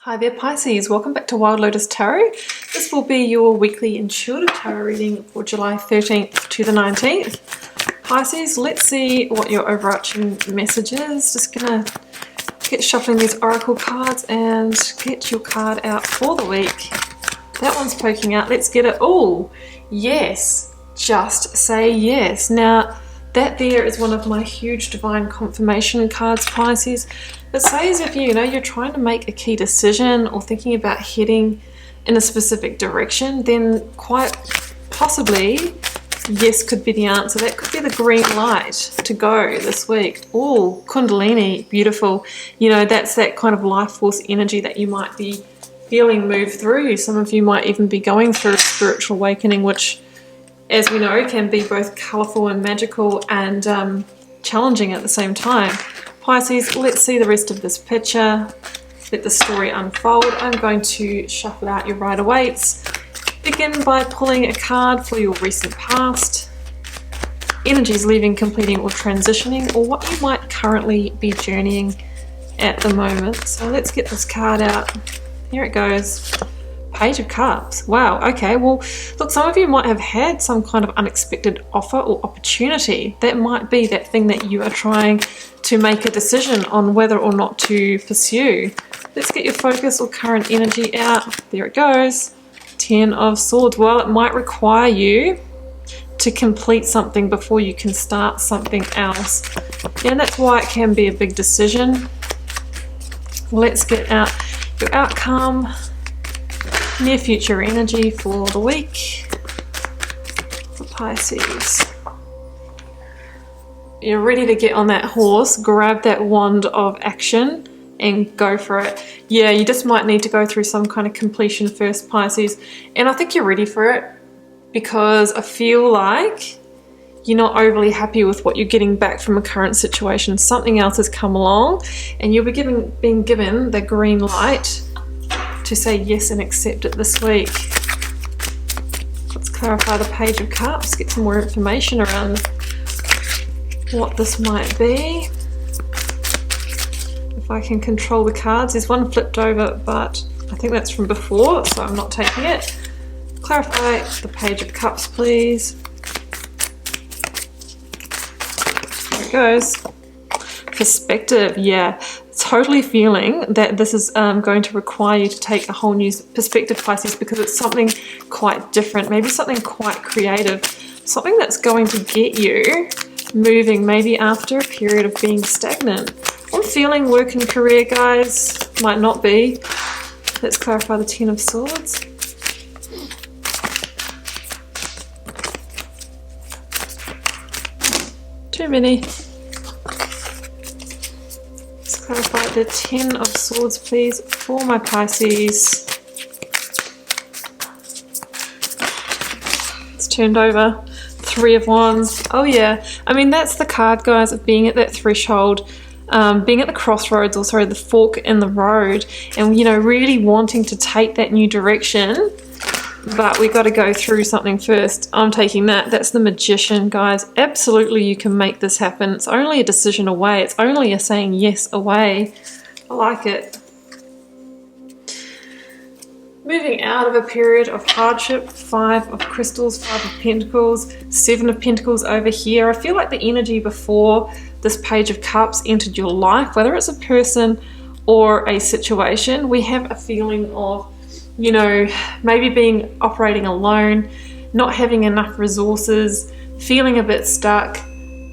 Hi there Pisces, welcome back to Wild Lotus Tarot. This will be your weekly intuitive tarot reading for July 13th to the 19th. Pisces, let's see what your overarching message is. Just gonna get shuffling these oracle cards and get your card out for the week. That one's poking out, let's get it. Oh, yes, just say yes. Now, that there is one of my huge divine confirmation cards, Pisces. It says if you're trying to make a key decision or thinking about heading in a specific direction, then quite possibly yes could be the answer. That could be the green light to go this week. Oh, Kundalini, beautiful. That's that kind of life force energy that you might be feeling move through. Some of you might even be going through a spiritual awakening, which, as we know, can be both colourful and magical and challenging at the same time. Pisces, let's see the rest of this picture. Let the story unfold. I'm going to shuffle out your Rider-Waite's. Begin by pulling a card for your recent past, energies leaving, completing or transitioning, or what you might currently be journeying at the moment. So let's get this card out. Here it goes. Page of Cups. Wow, okay, well, look, some of you might have had some kind of unexpected offer or opportunity. That might be that thing that you are trying to make a decision on whether or not to pursue. Let's get your focus or current energy out. There it goes. 10 of Swords. Well, it might require you to complete something before you can start something else. And that's why it can be a big decision. Let's get out your outcome. Near future energy for the week for Pisces. You're ready to get on that horse, grab that wand of action and go for it. Yeah, you just might need to go through some kind of completion first, Pisces. And I think you're ready for it because I feel like you're not overly happy with what you're getting back from a current situation. Something else has come along and you'll be being given the green light to say yes and accept it this week. Let's clarify the Page of Cups, get some more information around what this might be. If I can control the cards. There's one flipped over, but I think that's from before, so I'm not taking it. Clarify the Page of Cups, please. There it goes. Perspective, yeah. Totally feeling that this is going to require you to take a whole new perspective, Pisces, because it's something quite different, maybe something quite creative, something that's going to get you moving, maybe after a period of being stagnant. I'm feeling work and career, guys. Might not be. Let's clarify the 10 of Swords. Too many. Clarify the 10 of Swords, please, for my Pisces. It's turned over. 3 of Wands. Oh yeah, I mean, that's the card, guys, of being at that threshold, being at the crossroads, or sorry, the fork in the road, and really wanting to take that new direction. But we got to go through something first. I'm taking that. That's the Magician, guys. Absolutely, you can make this happen. It's only a decision away. It's only a saying yes away. I like it. Moving out of a period of hardship. 5 of Crystals, 5 of Pentacles, 7 of Pentacles over here. I feel like the energy before this Page of Cups entered your life, whether it's a person or a situation, we have a feeling of maybe operating alone, not having enough resources, feeling a bit stuck.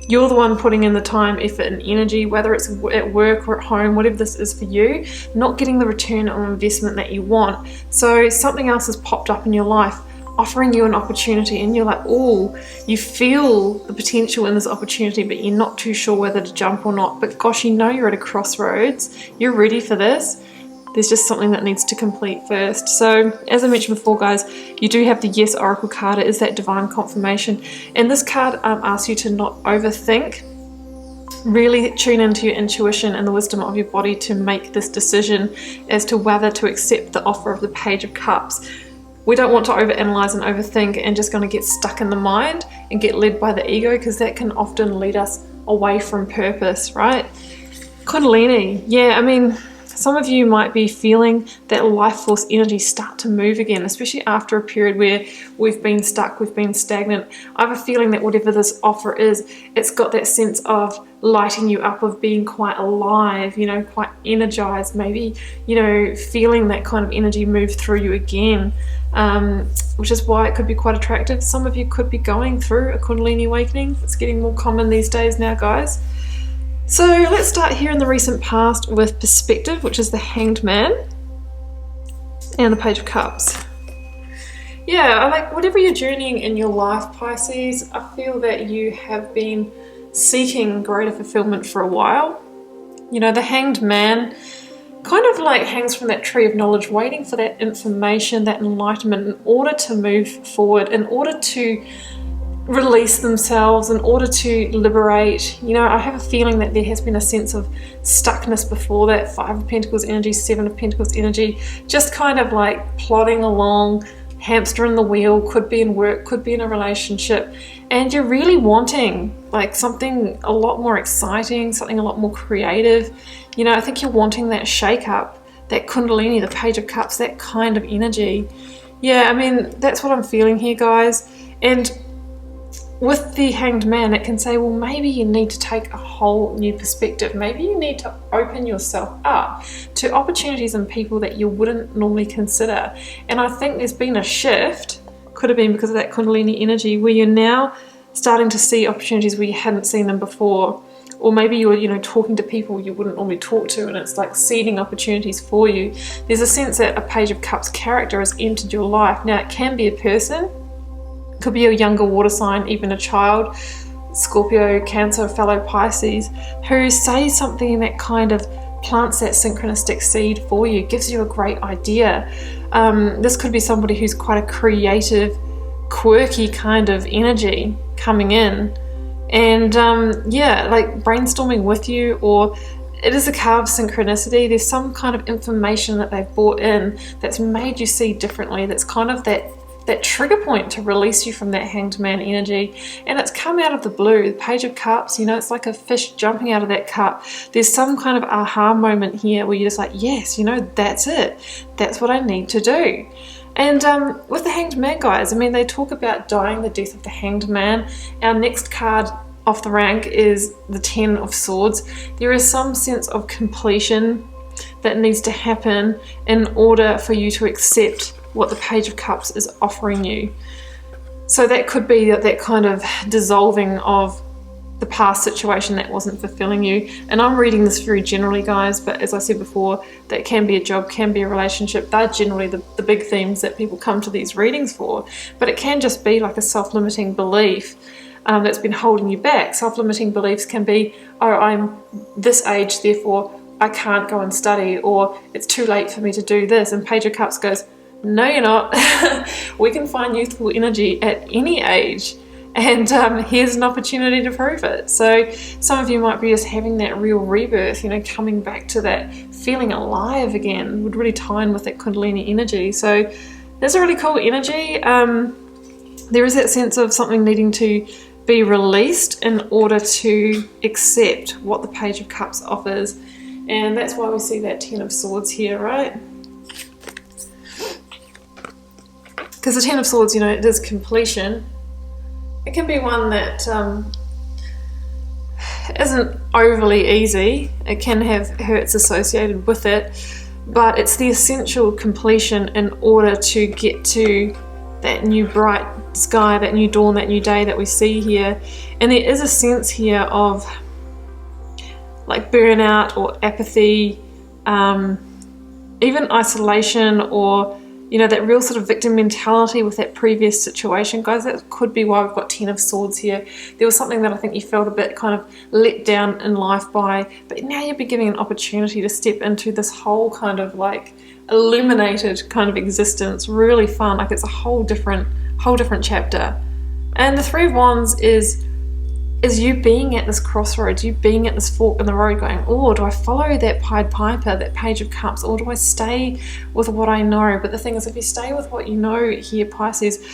You're the one putting in the time, effort and energy, whether it's at work or at home, whatever this is for you, not getting the return on investment that you want. So something else has popped up in your life, offering you an opportunity, and you're like, oh, you feel the potential in this opportunity, but you're not too sure whether to jump or not. But gosh, you're at a crossroads. You're ready for this. There's just something that needs to complete first. So as I mentioned before, guys, you do have the Yes Oracle card. It is that divine confirmation. And this card asks you to not overthink. Really tune into your intuition and the wisdom of your body to make this decision as to whether to accept the offer of the Page of Cups. We don't want to overanalyze and overthink and just going to get stuck in the mind and get led by the ego, because that can often lead us away from purpose, right? Kundalini, yeah, I mean, Some of you might be feeling that life force energy start to move again, especially after a period where we've been stuck, we've been stagnant. I have a feeling that whatever this offer is, it's got that sense of lighting you up, of being quite alive, you know, quite energized, maybe, you know, feeling that kind of energy move through you again, which is why it could be quite attractive. Some of you could be going through a Kundalini awakening. It's getting more common these days now, guys. So let's start here in the recent past with perspective, which is the Hanged Man and the Page of Cups. Yeah, like whatever you're journeying in your life, Pisces, I feel that you have been seeking greater fulfillment for a while. You know, the Hanged Man kind of like hangs from that tree of knowledge, waiting for that information, that enlightenment, in order to move forward, in order to release themselves, in order to liberate. You know, I have a feeling that there has been a sense of stuckness before that. 5 of Pentacles energy, 7 of Pentacles energy, just kind of like plodding along, hamster in the wheel, could be in work, could be in a relationship, and you're really wanting like something a lot more exciting, something a lot more creative. You know, I think you're wanting that shake up, that Kundalini, the Page of Cups, that kind of energy. Yeah, I mean, that's what I'm feeling here, guys. And with the Hanged Man, it can say, well, maybe you need to take a whole new perspective. Maybe you need to open yourself up to opportunities and people that you wouldn't normally consider. And I think there's been a shift, could have been because of that Kundalini energy, where you're now starting to see opportunities where you hadn't seen them before. Or maybe you're, you know, talking to people you wouldn't normally talk to, and it's like seeding opportunities for you. There's a sense that a Page of Cups character has entered your life. Now, it can be a person, could be a younger water sign, even a child, Scorpio, Cancer, fellow Pisces, who says something that kind of plants that synchronistic seed for you, gives you a great idea. This could be somebody who's quite a creative, quirky kind of energy coming in, and yeah, like brainstorming with you, or it is a card of synchronicity. There's some kind of information that they've brought in that's made you see differently, that's kind of that trigger point to release you from that Hanged Man energy, and it's come out of the blue. The Page of Cups, you know, it's like a fish jumping out of that cup. There's some kind of aha moment here where you're just like, yes, you know, that's it, that's what I need to do. And with the Hanged Man, guys, I mean, they talk about dying the death of the Hanged Man. Our next card off the rank is the 10 of Swords. There is some sense of completion that needs to happen in order for you to accept what the Page of Cups is offering you. So that could be that kind of dissolving of the past situation that wasn't fulfilling you. And I'm reading this very generally, guys, but as I said before, that can be a job, can be a relationship. They're generally the big themes that people come to these readings for. But it can just be like a self-limiting belief that's been holding you back. Self-limiting beliefs can be, oh, I'm this age, therefore I can't go and study, or it's too late for me to do this. And Page of Cups goes, no, you're not. We can find youthful energy at any age, and here's an opportunity to prove it. So some of you might be just having that real rebirth, you know, coming back to that feeling alive again, would really tie in with that Kundalini energy. So there's a really cool energy. There is that sense of something needing to be released in order to accept what the Page of Cups offers, and that's why we see that 10 of Swords here, right? Because the 10 of Swords, you know, it is completion. It can be one that isn't overly easy. It can have hurts associated with it, but it's the essential completion in order to get to that new bright sky, that new dawn, that new day that we see here. And there is a sense here of like burnout or apathy, even isolation, or you know, that real sort of victim mentality with that previous situation. Guys, that could be why we've got 10 of Swords here. There was something that I think you felt a bit kind of let down in life by, but now you'll be given an opportunity to step into this whole kind of like illuminated kind of existence. Really fun, like it's a whole different chapter. And the 3 of Wands is you being at this crossroads, you being at this fork in the road going, oh, do I follow that Pied Piper, that Page of Cups, or do I stay with what I know? But the thing is, if you stay with what you know here, Pisces,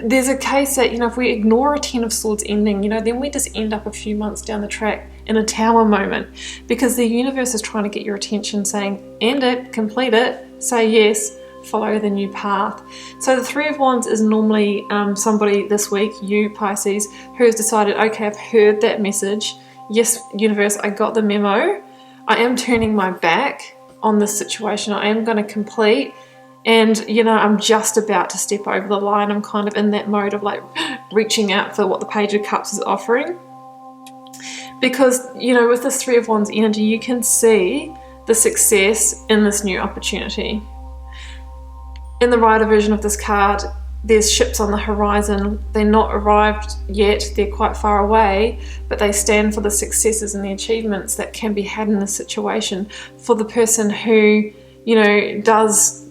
there's a case that, if we ignore a Ten of Swords ending, then we just end up a few months down the track in a Tower moment, because the universe is trying to get your attention, saying, end it, complete it, say yes, follow the new path. So the Three of Wands is normally somebody this week, you Pisces, who has decided, okay, I've heard that message. Yes, universe, I got the memo. I am turning my back on this situation. I am going to complete. And, I'm just about to step over the line. I'm kind of in that mode of like reaching out for what the Page of Cups is offering. Because, with this Three of Wands energy, you can see the success in this new opportunity. In the Rider version of this card, there's ships on the horizon. They're not arrived yet. They're quite far away, but they stand for the successes and the achievements that can be had in this situation for the person who, does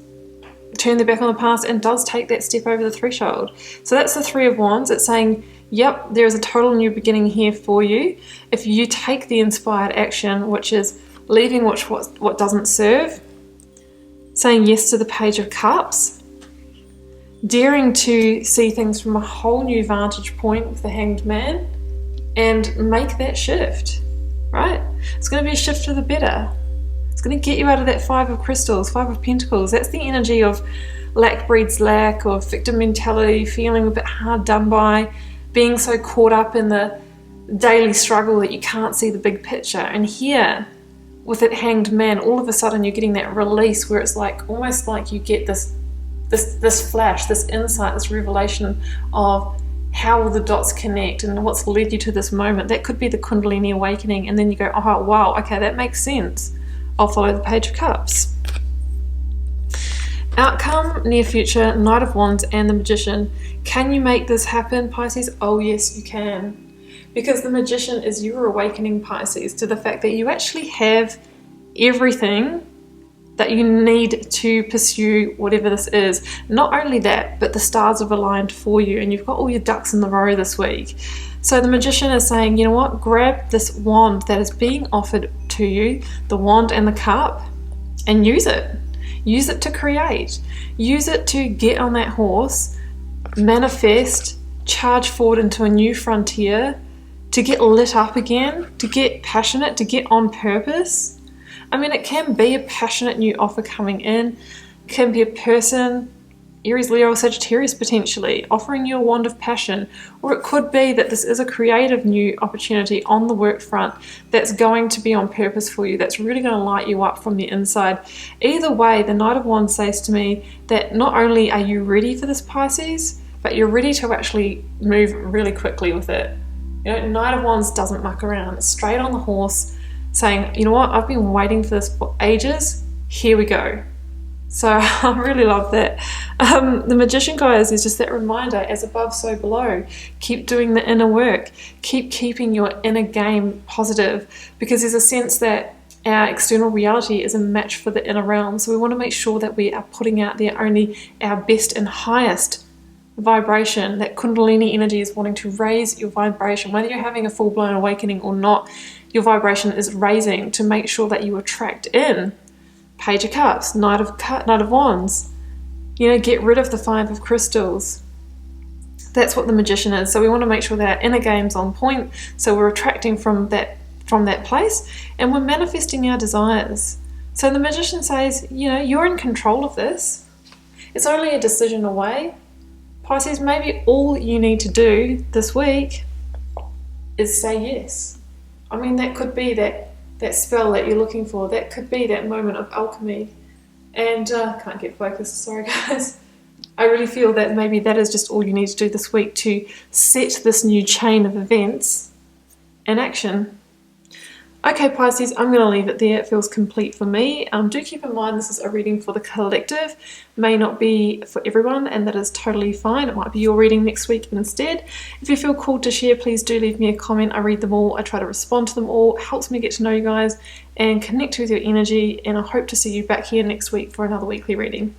turn their back on the past and does take that step over the threshold. So that's the Three of Wands. It's saying, yep, there is a total new beginning here for you. If you take the inspired action, which is leaving what doesn't serve, saying yes to the Page of Cups, daring to see things from a whole new vantage point with the Hanged Man, and make that shift, right? It's going to be a shift for the better. It's going to get you out of that Five of Crystals, Five of Pentacles. That's the energy of lack breeds lack, or victim mentality, feeling a bit hard done by, being so caught up in the daily struggle that you can't see the big picture. And here, with that Hanged Man, all of a sudden you're getting that release where it's like almost like you get this flash, this insight, this revelation of how the dots connect and what's led you to this moment. That could be the Kundalini awakening, and then you go, oh wow, okay, that makes sense. I'll follow the Page of Cups. Outcome, near future, Knight of Wands and the Magician. Can you make this happen, Pisces? Oh yes, you can. Because the Magician is your awakening, Pisces, to the fact that you actually have everything that you need to pursue whatever this is. Not only that, but the stars have aligned for you and you've got all your ducks in the row this week. So the Magician is saying, you know what, grab this wand that is being offered to you, the wand and the cup, and use it. Use it to create. Use it to get on that horse, manifest, charge forward into a new frontier, to get lit up again, to get passionate, to get on purpose. I mean, it can be a passionate new offer coming in, it can be a person, Aries, Leo, or Sagittarius potentially, offering you a wand of passion, or it could be that this is a creative new opportunity on the work front that's going to be on purpose for you, that's really going to light you up from the inside. Either way, the Knight of Wands says to me that not only are you ready for this, Pisces, but you're ready to actually move really quickly with it. Knight of Wands doesn't muck around. It's straight on the horse, saying, you know what, I've been waiting for this for ages, here we go. So I really love that. The Magician, guys, is just that reminder, as above, so below. Keep doing the inner work. Keep keeping your inner game positive, because there's a sense that our external reality is a match for the inner realm. So we want to make sure that we are putting out there only our best and highest vibration. That Kundalini energy is wanting to raise your vibration. Whether you're having a full-blown awakening or not, your vibration is raising to make sure that you attract in Page of Cups, Knight of Wands. Get rid of the Five of Crystals. That's what the Magician is. So we want to make sure that our inner game's on point, so we're attracting from that place, and we're manifesting our desires. So the Magician says, you're in control of this. It's only a decision away. Pisces, maybe all you need to do this week is say yes. I mean, that could be that spell that you're looking for. That could be that moment of alchemy. And can't get focused, sorry guys. I really feel that maybe that is just all you need to do this week to set this new chain of events in action. Okay, Pisces, I'm going to leave it there. It feels complete for me. Do keep in mind this is a reading for the collective. May not be for everyone, and that is totally fine. It might be your reading next week instead. If you feel called to share, please do leave me a comment. I read them all. I try to respond to them all. It helps me get to know you guys and connect with your energy, and I hope to see you back here next week for another weekly reading.